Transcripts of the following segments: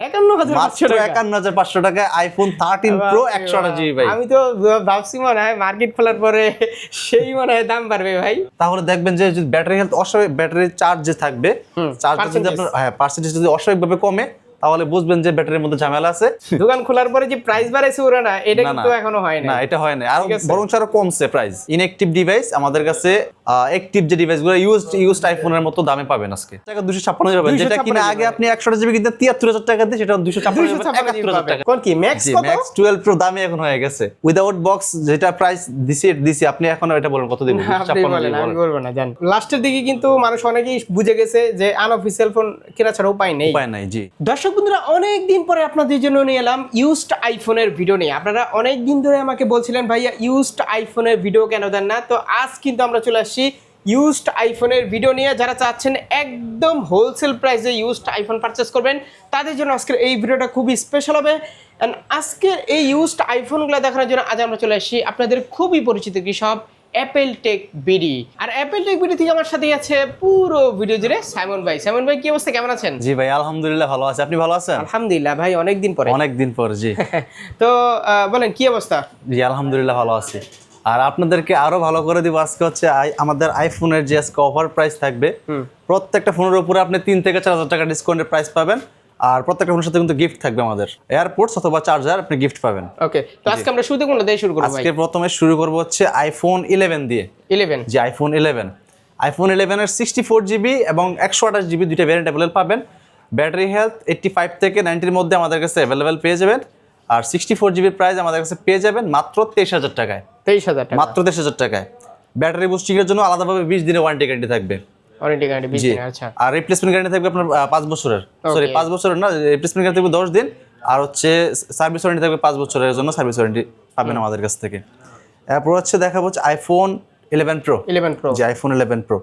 ৫১৫৫০০ টাকায় iPhone 13 pro 128GB ভাই। আমি তো ভাবছি মনে হয় মার্কেট খোলার পরে সেই মনে হয় দাম বাড়বে ভাই। তাহলে দেখবেন যে যদি ব্যাটারি হেলথ অস্বাভাবিক, ব্যাটারি চার্জ যে থাকবে, চার্জ যদি আপনার পার্সেন্টেজ যদি অস্বাভাবিকভাবে কমে তাহলে বুঝবেন যে ব্যাটারির মধ্যে ঝামেলা আছে। দোকান খোলার পরে যে প্রাইস বাড়াইছে ওরা না, এটা কিন্তু এখনো হয় না। না, এটা হয় না, আর বরং আরো কমছে প্রাইস। ইনঅ্যাক্টিভ ডিভাইস আমাদের কাছে অ্যাক্টিভ যে ডিভাইসগুলো ইউজড আইফোনের মতো দামে পাবেন আজকে। টাকা 256 পাবেন, যেটা কিনা আগে আপনি 128GB কিনতে 73000 টাকা দিয়ে, সেটা 256 টাকা। কোন কি ম্যাক্স কত? ম্যাক্স 12 প্রো দামি এখন হয়ে গেছে উইদাউট বক্স, যেটা প্রাইস দিছি আপনি এখন এটা বলেন কত দিবেন? 256। আমি বলবো না, জান লাস্টের দিকে কিন্তু মানুষ অনেকেই বুঝে গেছে যে আনঅফিশিয়াল ফোন কেনা ছাড়া উপায় নেই। জি দর্শক বন্ধুরা, অনেক দিন পরে আপনাদের জন্য নিয়ে এলাম ইউজড আইফোনের ভিডিও নিয়ে। আপনারা অনেক দিন ধরে আমাকে বলছিলেন ভাইয়া ইউজড আইফোনের ভিডিও কেন দেন না, তো আজ কিন্তু আমরা চলে আসছি ইউজড আইফোনের ভিডিও নিয়ে। যারা চাচ্ছেন একদম হোলসেল প্রাইসে ইউজড আইফোন পারচেস করবেন, তাদের জন্য আজকের এই ভিডিওটা খুবই স্পেশাল হবে। অ্যান্ড আজকের এই ইউজড আইফোনগুলো দেখানোর জন্য আজ আমরা চলে আসছি আপনাদের খুবই পরিচিত কি সব অ্যাপেল টেক বিডি। আর অ্যাপেল টেক বিডি থেকে আমার সাথে আছে পুরো ভিডিও জুড়ে সাইমন ভাই। সাইমন ভাই কি অবস্থা, কেমন আছেন? জি ভাই আলহামদুলিল্লাহ ভালো আছি, আপনি ভালো আছেন? আলহামদুলিল্লাহ ভাই, অনেকদিন পর জি। তো বলেন কি অবস্থা? জি আলহামদুলিল্লাহ ভালো আছি। আর আপনাদেরকে আরো ভালো করে দিব আজকে হচ্ছে আমাদের আইফোনের যে আজকে অফার প্রাইস থাকবে, প্রত্যেকটা ফোনের উপরে আপনি 3 থেকে 4000 টাকা ডিসকাউন্টের প্রাইস পাবেন। আর প্রত্যেকটা ফোনের সাথে কিন্তু গিফট থাকবে, আমাদের এয়ারপোর্টস অথবা চার্জার আপনি গিফট পাবেন। ওকে, তো আজকে আমরা শুরু কোনটা দিয়ে শুরু করব ভাই? আজকে প্রথমে শুরু করব হচ্ছে আইফোন 11 দিয়ে। 11 জি আইফোন 11 এর 64GB এবং 128GB দুইটা ভ্যারিয়েন্ট अवेलेबल পাবেন। ব্যাটারি হেলথ 85 থেকে 90 এর মধ্যে আমাদের কাছে अवेलेबल পেয়ে যাবেন। আর 64GB প্রাইস আমাদের কাছে পেয়ে যাবেন মাত্র 23000 টাকায়। 23000 টাকা, মাত্র 23000 টাকায়। ব্যাটারি বুস্টিং এর জন্য আলাদাভাবে 20 দিনের ওয়ারেন্টি গ্যারান্টি থাকবে। ওয়ারেন্টি গ্যারান্টি 20 দিন, আচ্ছা। আর রিপ্লেসমেন্ট গ্যারান্টি থাকবে আপনার 5 বছরের। সরি 5 বছরের না, রিপ্লেসমেন্ট গ্যারান্টি থাকবে 10 দিন। আর হচ্ছে সার্ভিস ওয়ারেন্টি থাকবে 5 বছরের জন্য, সার্ভিস ওয়ারেন্টি পাবেন আমাদের কাছ থেকে। এরপর হচ্ছে দেখাবো হচ্ছে আইফোন 11 প্রো। জি iPhone 11 Pro.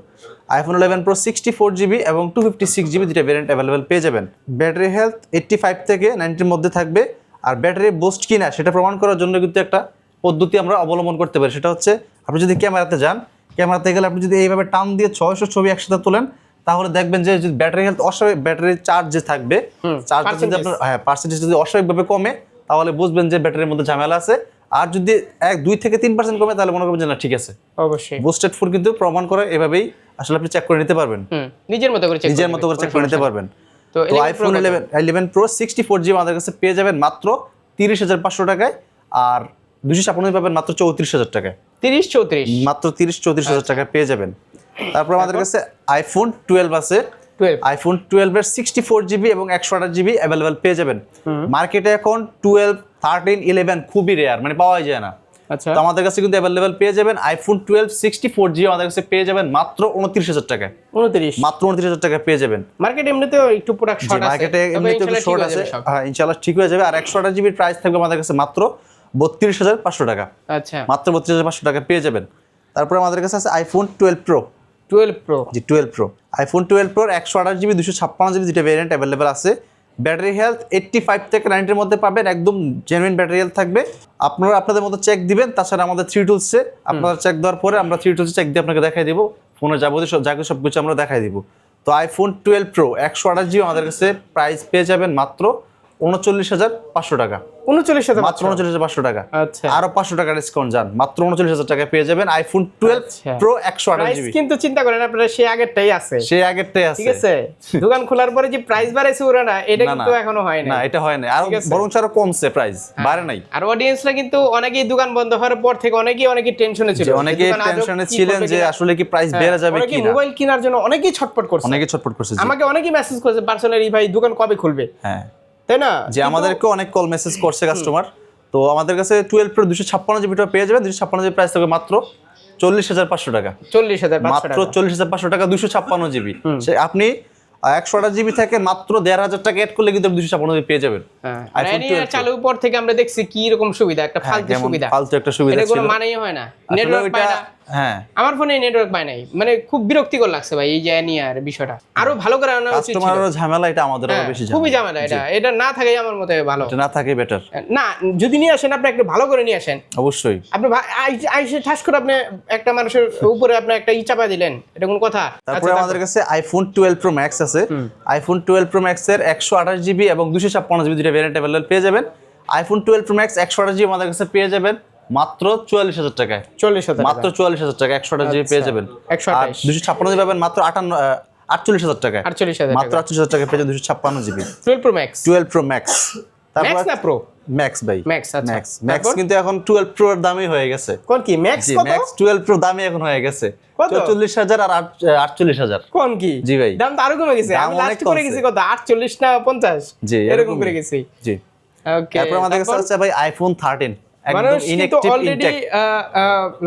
IPhone 11 Pro 64GB এবং 256GB দুইটা ভ্যারিয়েন্ট अवेलेबल পেয়ে যাবেন। ব্যাটারি হেলথ 85 থেকে 90 এর মধ্যে থাকবে। আর ব্যাটারি বুস্ট কিনা সেটা প্রমাণ করার জন্য কিন্তু একটা পদ্ধতি আমরা অবলম্বন করতে পারি, সেটা হচ্ছে আপনি যদি ক্যামেরাতে যান, ক্যামেরাতে গেলে আপনি যদি এইভাবে টান দিয়ে 600 ছবি একসাথে তোলেন, তাহলে দেখবেন যে যদি ব্যাটারি হেলথ অস্বাভাবিক, ব্যাটারি চার্জ যে থাকবে, চার্জ যদি আপনার পার্সেন্টেজ যদি অস্বাভাবিকভাবে কমে, তাহলে বুঝবেন যে ব্যাটারির মধ্যে ঝামেলা আছে। আর যদি 2 থেকে 3% কমে, তাহলে মনে করবেন যে না ঠিক আছে। অবশ্যই বুস্টেড ফোন কিন্তু প্রমাণ করে এভাবেই আসলে আপনি চেক করে নিতে পারবেন, নিজের মতো করে চেক করে নিতে পারবেন। তো আইফোন 11 প্রো 64GB আমাদের কাছে পেয়ে যাবেন মাত্র 30500 টাকায়। আর 256 পাবেন মাত্র 34000 টাকায়। 30-34 মাত্র 30-34000 টাকায় পেয়ে যাবেন। তারপর আমাদের কাছে আইফোন 12 আছে। আইফোন 12 এর 64GB এবং 128GB अवेलेबल পেয়ে যাবেন। মার্কেটে এখন 12, 13, 11 খুবই রেয়ার, মানে পাওয়াই যায় না। আচ্ছা, তো আমাদের কাছে কিন্তু अवेलेबल পেয়ে যাবেন আইফোন 12 64GB আমাদের কাছে পেয়ে যাবেন মাত্র 29000 টাকায়। 29 মাত্র 29000 টাকায় পেয়ে যাবেন। মার্কেটে এমনিতেও একটু প্রোডাক্ট শর্ট আছে, মার্কেটে এমনিতেও একটু শর্ট আছে, হ্যাঁ ইনশাআল্লাহ ঠিক হয়ে যাবে। আর 128GB এর প্রাইস থাকবে আমাদের কাছে মাত্র 32500 টাকা। আচ্ছা, মাত্র 32500 টাকা পেয়ে যাবেন। তারপর আমাদের কাছে আছে আইফোন 12 প্রো। 12 প্রো জি 12 প্রো। আইফোন 12 প্রোর 128GB 256GB দুটো ভ্যারিয়েন্ট अवेलेबल আছে। ব্যাটারি হেলথ 85 থেকে 90 এর মধ্যে পাবেন, একদম জেনুইন ব্যাটারি হেলথ থাকবে। আপনারা আপনাদের মতো চেক দিবেন। তাছাড়া আমাদের 3 টুলসে আপনারা চেক দেওয়ার পরে আমরা 3 টুলসে চেক দিয়ে আপনাকে দেখাই দিব, ফোনের যাবতীয় সবকিছু আমরা দেখাই দিব। তো আইফোন 12 প্রো 128GB আমাদের কাছে প্রাইস পেয়ে যাবেন মাত্র 39500 টাকা। 39000, মাত্র 39500 টাকা। আচ্ছা, আরো 500 টাকা ডিসকাউন্ট যান, মাত্র 39000 টাকায় পেয়ে যাবেন আইফোন 12 প্রো 128GB। কিন্তু চিন্তা করেন আপনারা সেই আগেরটাই আছে, ঠিক আছে। দোকান খোলার পরে যে প্রাইস বাড়াইছে ওরা না, এটা কিন্তু এখনো হয় না। না এটা হয় না, আর বরং আরো কমছে, প্রাইস বাড়ে নাই। আর অডিয়েন্সরা কিন্তু অনেকেই দোকান বন্ধ হওয়ার পর থেকে অনেকেই টেনশনে ছিল, অনেকেই টেনশনে ছিলেন যে আসলে কি প্রাইস বেড়ে যাবে কিনা। মোবাইল কেনার জন্য অনেকেই ছটফট করছে, আমাকে অনেকেই মেসেজ করেছে পার্সোনালি, ভাই দোকান কবে খুলবে। হ্যাঁ তাই না, যে আমাদেরকে অনেক কল মেসেজ করছে কাস্টমার। তো আমাদের কাছে 12 প্রো 256GB পেয়ে যাবেন। 256GB প্রাইস থাকবে মাত্র 40500 টাকা। 40500 মাত্র 40500 টাকা 256GB। সে আপনি 128GB থেকে মাত্র 1500 টাকা এড করলে কিন্তু 256GB পেয়ে যাবেন। আইফোন 12 চালু পর থেকে আমরা দেখছি কি রকম সুবিধা, একটা ফালতু সুবিধা, ফালতু একটা সুবিধা এটা কোনো মানেই হয় না, নেটওয়ার্ক পায় না। হ্যাঁ আমার ফোনে নেটওয়ার্ক পায় নাই, মানে খুব বিরক্তিকর লাগছে ভাই এই যে নিয়ার বিষয়টা। আরো ভালো করে আনা উচিত ছিল। কাস্টমারের ঝামেলা, এটা আমাদের আরো বেশি ঝামেলা, খুবই ঝামেলা এটা, এটা না থাকাই আমার মতে ভালো। এটা না থাকে বেটার। না যদি নিয়ে আসেন আপনি একটু ভালো করে নিয়ে আসেন, অবশ্যই। আপনি আইসে ঠাস করে আপনি একটা মানুষের উপরে আপনি একটা চাপা দিলেন, এটা কোন কথা? তারপরে আমাদের কাছে আইফোন 12 প্রো ম্যাক্স আছে। আইফোন 12 প্রো ম্যাক্স এর 128 জিবি এবং 256 জিবি দুটো ভেরিয়েন্ট अवेलेबल পেয়ে যাবেন। আইফোন 12 প্রো ম্যাক্স 128 জিবি আমাদের কাছে পেয়ে যাবেন মাত্র 44,000 টাকায়। 40,000 মাত্র 44,000 টাকা 128 জিবি পেয়ে যাবেন। 128 আর 256 জিবি পাবেন মাত্র 48,000 টাকায়। 48,000 মাত্র 48,000 টাকায় পেয়ে যাবেন 256 GB 12 pro max. 12 pro max. Max না প্রো? ম্যাক্স ভাই, ম্যাক্স। আচ্ছা ম্যাক্স। ম্যাক্স কিন্তু এখন 12 প্রো এর দামই হয়ে গেছে। কোন কি ম্যাক্স জি, কত? ম্যাক্স 12 প্রো দামই এখন হয়ে গেছে কত? 44,000 আর 48,000। কোন কি? জি ভাই, দাম তো আরো কমে গেছে। দাম আমি অনেক লাস্ট করে কমছে। গেছি কত 48 না 50? জি, এরকম করে গেছি। জি। ওকে, তারপর আমাদের কাছে আছে ভাই আইফোন 13 একদম মানুষ কিন্তু ইনঅ্যাক্টিভ অলরেডি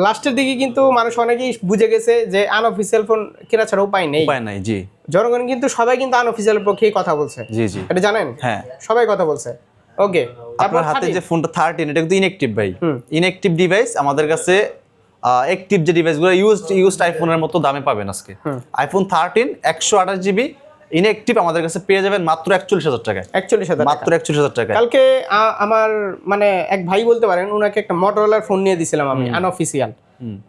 লাস্টের দিকে কিন্তু মানুষ অনেকেই বুঝে গেছে যে আনঅফিসিয়াল ফোন কেনা ছাড়া উপায় নেই। উপায় নাই। জি জনগণ কিন্তু সবাই কিন্তু আনঅফিসিয়াল পক্ষেই কথা বলছে। জি জি। এটা জানেন? হ্যাঁ, সবাই কথা বলছে। ওকে, তারপর আপনার হাতে যে ফোনটা 13 এটা কিন্তু ইনঅ্যাক্টিভ ভাই। ইনঅ্যাক্টিভ ডিভাইস আমাদের কাছে অ্যাক্টিভ যে ডিভাইসগুলো ইউজড আইফোনের মতো দামে পাবেন আজকে। আইফোন 13 128 জিবি ইনঅ্যাক্টিভ আমাদের কাছে পেয়ে যাবেন মাত্র 41,000 টাকায়। 41,000 মাত্র 41,000 টাকায়। কালকে আমার মানে এক ভাই বলতে পারেন, ওনাকে একটা মোটরোলার ফোন নিয়ে দিছিলাম আমি আনঅফিসিয়াল।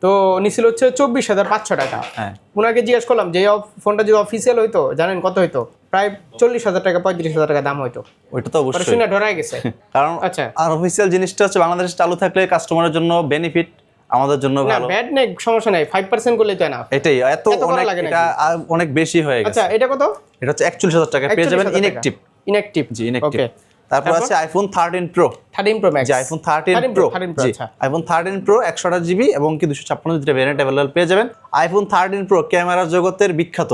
তো নিছিল হচ্ছে 24,500 টাকা। হ্যাঁ, ওনাকে জিজ্ঞেস করলাম যে ফোনটা যদি অফিসিয়াল হইতো জানেন কত হইতো? প্রায় 40,000 টাকা 35,000 টাকা দাম হইতো। ওইটা তো অবশ্যই, শুনে ডরাই গেছে। কারণ আচ্ছা, আনঅফিসিয়াল জিনিসটা হচ্ছে বাংলাদেশে চালু থাকলে কাস্টমারের জন্য বেনিফিট, আমাদের জন্য না ভালো। ব্যাড নেই, সমস্যা নাই, 5% করলেই তো না। এটাই এত করা অনেক, লাগে নাকি? এটা অনেক বেশি হয়ে গেছে। আচ্ছা, এটা কত? এটা হচ্ছে 41,000 টাকা পেয়ে যাবেন 41,000 ইনঅ্যাক্টিভ। ইনঅ্যাক্টিভ, জি, ইনঅ্যাক্টিভ। ওকে। তারপর আছে আইফোন 13 প্রো। 13 Pro Max. জি, আইফোন 13 প্রো। জি, আচ্ছা। আইফোন 13 প্রো 128 জিবি এবং কি 256 জিবি ভেরিয়েন্ট अवेलेबल পেয়ে যাবেন। আইফোন 13 প্রো ক্যামেরা জগতের বিখ্যাত।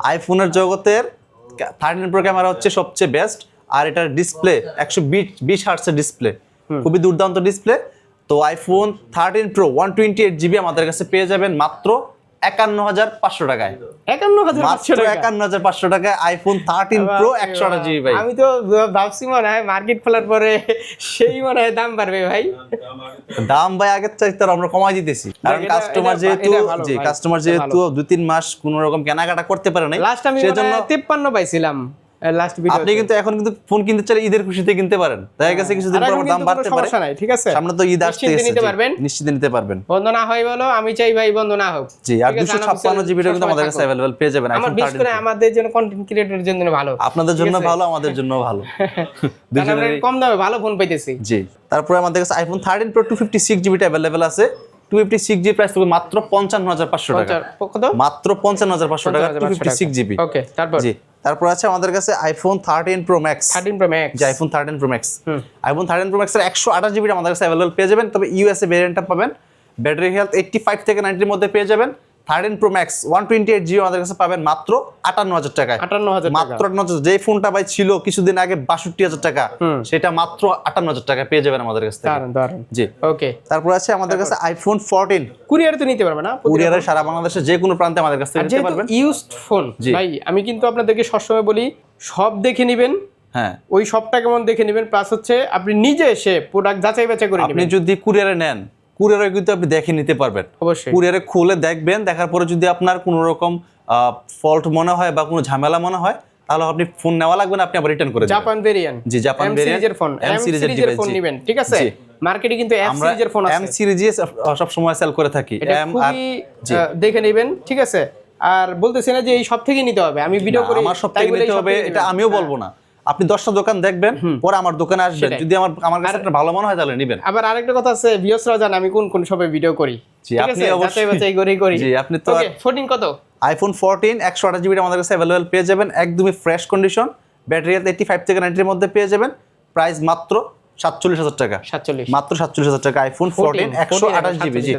আইফোনের জগতের 13 প্রো ক্যামেরা হচ্ছে সবচেয়ে বেস্ট। আর এটার ডিসপ্লে 120 হার্টজের ডিসপ্লে, খুবই দুর্দান্ত ডিসপ্লে। তো আইফোন 13 প্রো 128 জিবি আমাদের কাছে পেয়ে যাবেন মাত্র 51,500 টাকায়। 51,500 টাকা। 51,500 টাকায় আইফোন 13 প্রো 128 জিবি ভাই। আমি তো ভাবছি মনে হয় মার্কেট খোলার পরে সেই মনে হয় দাম বাড়বে ভাই। দাম ভাই আগের চাইতে আমরা কমাই দিতেছি, কারণ কাস্টমার যেহেতু জি কাস্টমার যেহেতু 2-3 মাস কোনো রকম কেনাকাটা করতে পারে নাই, লাস্ট আমি সেজন্য 53 পাইছিলাম লাস্ট ভিডিও। আপনি কিন্তু এখন কিন্তু ফোন কিনতে চাইলে ঈদের খুশিতে কিনতে পারেন। দেখা গেছে কিছুদিন পর দাম বাড়তে পারে, সমস্যা নাই, ঠিক আছে। সামনে তো ঈদ আসছে, নিশ্চিন্তে নিতে পারবেন, নিশ্চিন্তে নিতে পারবেন। বন্ধ না হয় বলো, আমি চাই ভাই বন্ধ না হোক। জি, আর 256 জিবি কিন্তু আমাদের কাছে अवेलेबल পেয়ে যাবেন আমার আইফোন বিশেষ করে 13 আমাদের জন্য কন্টেন্ট ক্রিয়েটরের জন্য ভালো, আপনাদের জন্য ভালো, আমাদের জন্য ভালো, দুজনেরই কম দামে ভালো ফোন পাইতেছি। জি, তারপরে আমাদের কাছে আইফোন 13 প্রো 256 জিবি अवेलेबल আছে। 256 জিবি প্রাইস থাকবে মাত্র 55,500 টাকা। কত? মাত্র 55,500 টাকা 256 জিবি। ওকে, তারপর জি, তারপর আছে আমাদের কাছে iPhone 13 Pro Max. 13 Pro Max. যে iPhone 13 Pro Max, iPhone 13 Pro Max এর 128 জিবি আমাদের কাছে अवेलेबल পেয়ে যাবেন। তবে ইউএসএ ভেরিয়েন্টটা পাবেন, ব্যাটারি হেলথ 85 থেকে 90 এর মধ্যে পেয়ে যাবেন। 13 প্রো ম্যাক্স 128 জিবি আমাদের কাছে পাবেন মাত্র 58,000 টাকায়। 58,000 টাকা। মাত্র 58,000। যে ফোনটা ভাই ছিল কিছুদিন আগে 62,000 টাকা, সেটা মাত্র 58,000 টাকা পেয়ে যাবেন আমাদের কাছ থেকে। দারুন। জি, ওকে। তারপর আছে আমাদের কাছে আইফোন 14। কুরিয়ার তো নিতে পারবে না? কুরিয়ারে সারা বাংলাদেশে যে কোনো প্রান্তে আমাদের কাছ থেকে নিতে যেহেতু পারবেন। ইউজড ফোন ভাই, আমি কিন্তু আপনাদেরকে সবসময় বলি সব দেখে নেবেন। হ্যাঁ, ওই সবটা কেমন দেখে নেবেন, প্লাস হচ্ছে আপনি নিজে এসে প্রোডাক্ট যাচাই বাছাই করে আপনি নেবেন। যদি কুরিয়ারে নেন, কুরিয়ারে কিন্তু আপনি দেখে নিতে পারবেন। অবশ্যই কুরিয়ারে খুলে দেখবেন, দেখার পরে যদি আপনার কোনো রকম ফল্ট মনে হয় বা কোনো ঝামেলা মনে হয়, তাহলে আপনি ফোন নেওয়া লাগবে না, আপনি আবার রিটার্ন করে দিবেন। Japan variant. জি, জাপান ভেরিয়েন্ট সিরিজের ফোন, এম সিরিজের ডিভাইস ফোন নেবেন, ঠিক আছে। মার্কেটে কিন্তু এম আমরা সিরিজের ফোন আছে, এম সিরিজে সব সময় সেল করে থাকি। এটা এম আর খুবই দেখে নেবেন, ঠিক আছে। আর বলতেছি না যে এই সব থেকে নিতে হবে, আমি ভিডিও করি আমার সব থেকে নিতে হবে এটা আমিও বলবো না। আপনি 10টা দোকান দেখবেন, পরে আমার দোকানে আসবেন, যদি আমার কাছে একটা ভালো মনে হয় তাহলে নেবেন। আবার আরেকটা কথা আছে, ভিউয়ার্সরা জানেন আমি কোন কোন সবে ভিডিও করি, জি, ঠিক আপনি আছে, অবশ্যই যাচাই বাছাই করি। জি, আপনি তো 14 কত? আইফোন 14 128 জিবি আমাদের কাছে अवेलेबल পেয়ে যাবেন, একদমই ফ্রেশ কন্ডিশন, ব্যাটারি হেলথ 85 থেকে 90 এর মধ্যে পেয়ে যাবেন। প্রাইস মাত্র 47,000 টাকা। 47, মাত্র 47,000 টাকা আইফোন 14 128 জিবি। জি,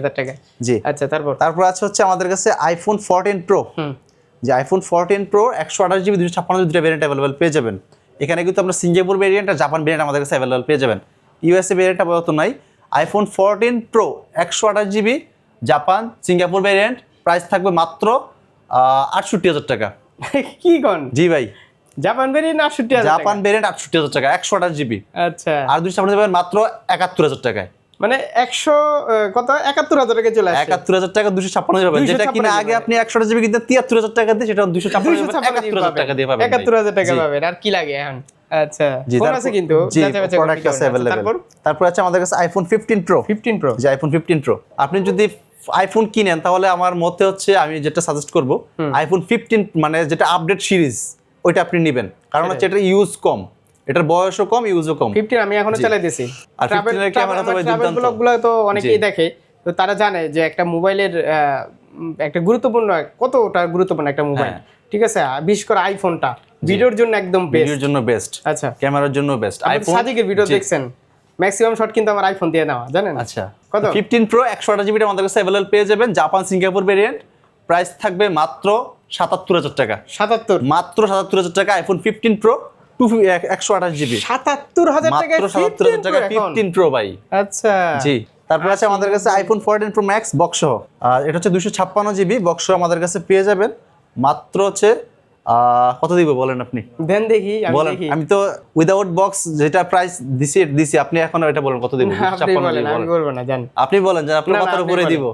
জি। আচ্ছা, তারপর আছে হচ্ছে আমাদের কাছে আইফোন 14 প্রো। যে আইফোন 14 প্রো 128 জিবি 256 জিবি দুটো ভেরিয়েন্ট अवेलेबल পেয়ে যাবেন। এখানে কিন্তু আপনার সিঙ্গাপুর ভেরিয়েন্ট আর জাপান ভেরিয়েন্ট আমাদের কাছে अवेलेबल পেয়ে যাবেন। ইউএসএ ভেরিয়েন্ট আপাতত নাই। IPhone 14 pro 128 GB Japan Singapore variant, price থাকবে মাত্র 68,000 টাকা। কি কোন? জি ভাই, জাপান ভেরিয়েন্ট 68,000 জাপান ভেরিয়েন্ট 68,000 টাকা 128 জিবি। আচ্ছা, আর 256 পাবেন মাত্র 71,000 টাকায়। মানে 100 কত 71,000 টাকা চলে আসছে 71,000 টাকা 256 পাবেন, যেটা কিনা আগে আপনি 100 জিবি কিনতে 73,000 টাকা দিয়ে, সেটা 256 টাকা দিয়ে পাবেন 71,000 টাকা পাবেন। আর কি লাগে এখন? আচ্ছা ফোন আছে কিন্তু প্রোডাক্ট আছে अवेलेबल। তারপর আছে আমাদের কাছে আইফোন 15 প্রো। 15 প্রো যে আইফোন 15 প্রো আপনি যদি আইফোন কিনেন তাহলে আমার মতে হচ্ছে আমি যেটা সাজেস্ট করব আইফোন 15 মানে যেটা আপডেট সিরিজ ওইটা আপনি নেবেন, কারণ হচ্ছে এটা ইউজ কম, এটার বয়সও কম, ইউজও কম। 15 আমি এখনো চালাইতেছি। আর 15 এর ক্যামেরা তো ভাই দুর্দান্ত। ব্লগগুলো তো অনেকেই দেখে, তো তারা জানে যে একটা মোবাইলের একটা গুরুত্বপূর্ণ, কতটা গুরুত্বপূর্ণ একটা মোবাইল, ঠিক আছে? বিশেষ করে আইফোনটা ভিডিওর জন্য একদম বেস্ট, ভিডিওর জন্য বেস্ট, আচ্ছা ক্যামেরার জন্য বেস্ট। আইফোন সাদিকের ভিডিও দেখছেন, ম্যাক্সিমাম শট কিন্তু আমার আইফোন দিয়ে নেওয়া, জানেন? আচ্ছা কত? 15 প্রো 128 জিবি আমাদের কাছে अवेलेबल পেয়ে যাবেন, জাপান সিঙ্গাপুর ভেরিয়েন্ট, প্রাইস থাকবে মাত্র 77,000 টাকা। 77 মাত্র 77,000 টাকা আইফোন 15 প্রো 128 জিবি, 77,000 টাকা মাত্র 77,000 টাকা 15 প্রো ভাই। আচ্ছা জি তারপর আছে আমাদের কাছে আইফোন 14 প্রো ম্যাক্স বক্স সহ, আর এটা হচ্ছে 256 জিবি বক্স সহ আমাদের কাছে পেয়ে যাবেন মাত্র হচ্ছে কত দিব বলেন আপনি? দেন দেখি, আমি বলেন, দেখি। আমি তো উইদাউট বক্স যেটা প্রাইস দিছি আপনি এখন এটা বলেন কত দিব? আপনি বলেন, আমি বলবো না, জান। আপনি বলেন যে আপনি না, কত আপনি উপরে বলেন। দিব?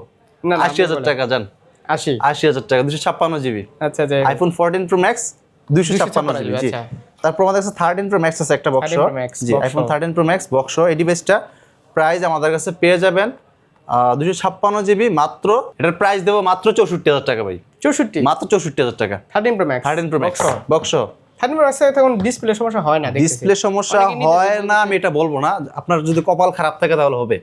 না, না, 80,000 টাকা জান, 80 80,000 টাকা 256 জিবি আচ্ছা যাই হোক। IPhone 14 Pro Max 256 GB. জি আচ্ছা। তারপর আমাদের কাছে 13 প্রো ম্যাক্স আছে একটা বক্স 13 Pro Max জি box আইফোন সহ। 13 প্রো ম্যাক্স বক্স এই ডিভাইসটা প্রাইস আমাদের কাছে পেয়ে যাবেন 256 জিবি মাত্র, এটার প্রাইস দেবো মাত্র 64,000 টাকা ভাই, 64 মাত্র 64,000 টাকা 13 Pro Max 13 Pro max box 13 Pro Max এ তখন ডিসপ্লে সমস্যা হয় না, দেখতেছি। ডিসপ্লে সমস্যা অনেকে নিতে হয় না আমি এটা বলবো না, আপনার যদি কপাল খারাপ থাকে তাহলে হবে।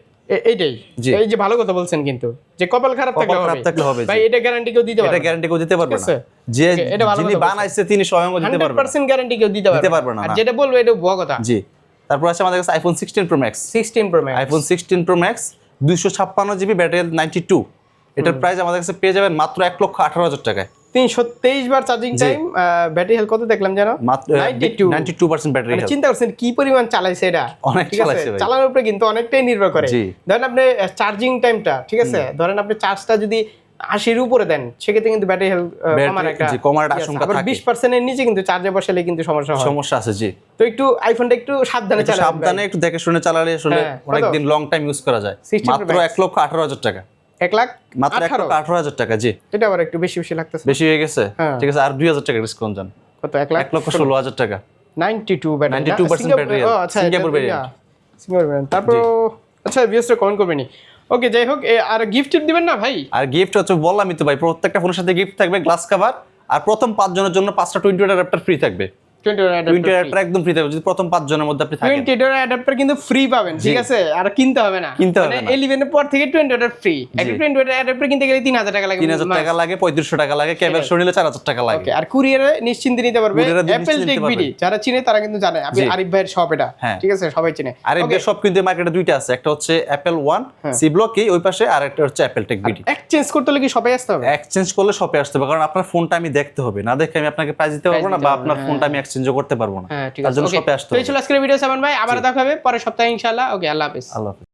এইটাই, জি। এই যে ভালো কথা বলছেন কিন্তু, যে কপাল খারাপ কপাল খারাপ থাকলে হবে, ভাই জি। এটা গ্যারান্টি কেউ দিতে পারবে এটা না। গ্যারান্টি কেউ দিতে পারবে ঠিক না, আছে? যে Okay, এটা ভালো যিনি কথা বলছেন। বানাইছে তিনি স্বয়ং দিতে পারবে না। 100% গ্যারান্টি কেউ দিতে পারবে না। আর যেটা বলবো এটা ভুয়া কথা। জি তারপর আছে আমাদের কাছে iPhone 16 pro max 16 Pro Max iPhone 16 pro Max 256 GB battery 92, এটার প্রাইস আমাদের কাছে পেয়ে যাবেন মাত্র 1,18,000 টাকায়। 323 বার চার্জিং জি। টাইম, ব্যাটারি হেলথ কত দেখলাম জানো? মাত্র 92 92% ব্যাটারি মানে হেলথ। চিন্তা করছেন কি পরিমাণ চালাইছে এটা, অনেক ঠিক আছে? চালাইছে ভাই। চালানোর উপরে কিন্তু অনেকটাই নির্ভর করে। জি। ধরেন আপনি চার্জিং টাইমটা, ঠিক আছে, ধরেন আপনি চার্জটা যদি 80 উপরে দেন, সেক্ষেত্রে কিন্তু ব্যাটারি হেলথ কমার একটা জি, কমার একটা ইয়ে আছে। আশঙ্কা আবার থাকে। 20% এর নিচে কিন্তু চার্জে বসালে কিন্তু সমস্যা হয়। সমস্যা আছে, জি। তো একটু আইফোনটা একটু সাবধানে একটু চালাবেন, সাবধানে একটু দেখে শুনে চালালে আসলে হ্যাঁ, কত? অনেকদিন লং টাইম ইউজ করা যায়। 16 মাত্র Pro Max 1,18,000 টাকা, 1 লাখ মাত্র 18 1,18,000 টাকা, জি। এটা আবার একটু বেশি বেশি লাগতেছে। বেশি হয়ে গেছে, হ্যাঁ। ঠিক আছে আর 2,000 টাকা ডিসকাউন্ট যান, কত? 1 লাখ 1,16,000 টাকা 92 battery, 92% battery, Singapore variant. Singapore variant. তারপর আচ্ছা ভিউয়ার্সরা কমেন্ট করবেনি। ওকে যাই হোক, আর গিফট দিবেন না ভাই? আর গিফট হচ্ছে বললামই তো ভাই, প্রত্যেকটা ফোনের সাথে গিফট থাকবে গ্লাস কভার, আর প্রথম 5 জনের জন্য 5টা 20 ওয়াট অ্যাডাপ্টার ফ্রি থাকবে। 20 ওয়াট 20 অ্যাডাপ্টার একদম ফ্রি থাকবে যদি প্রথম 5 জনের মধ্যে আপনি থাকেন। 20 ওয়াট অ্যাডাপ্টার কিন্তু ফ্রি পাবেন, ঠিক আছে? আর কিনতে হবে না, কিনতে হবে মানে না। 11 এর পর থেকে 20 ওয়াট ফ্রি। একটা 20 ওয়াট অ্যাডাপ্টার কিনতে গেলে 3,000 টাকা লাগে, 3,000 টাকা লাগে, 3,500 টাকা লাগে, কেবল শো নিলে 4,000 টাকা লাগে। ওকে। আর কুরিয়ারে নিশ্চিন্তে নিতে পারবে। কুরিয়ারে অ্যাপেল নিশ্চিন্তে টেক নিতে বিডি পারবে। যারা চিনে তারা কিন্তু জানে আপনি জি। আরিফ ভাইয়ের শপ এটা, হ্যাঁ। ঠিক আছে? সবাই চিনে। আর এর সব কিন্তু মার্কেটে দুইটা আছে, একটা হচ্ছে অ্যাপেল ওয়ান সি ব্লক ওই পাশে, আর একটা হচ্ছে অ্যাপেল টেক বিডি। এক্সচেঞ্জ করতে হলে কি সবাই আসতে হবে? এক্সচেঞ্জ করলে শপে আসতে হবে, কারণ আপনার ফোনটা আমি দেখতে হবে, না দেখে আমি আপনাকে প্রাইস দিতে পারবো না, বা আপনার ফোনটা আমি এক্সচেঞ্জও করতে পারবো না। হ্যাঁ ঠিক তার আছে। জন্য ওকে, শপে আসতে তো এই হবে। ছিল আজকের ভিডিও সামান ভাই, আবার দেখা হবে পরের সপ্তাহে ইনশাআল্লাহ। ওকে, আল্লাহ হাফেজ। আল্লাহ হাফেজ।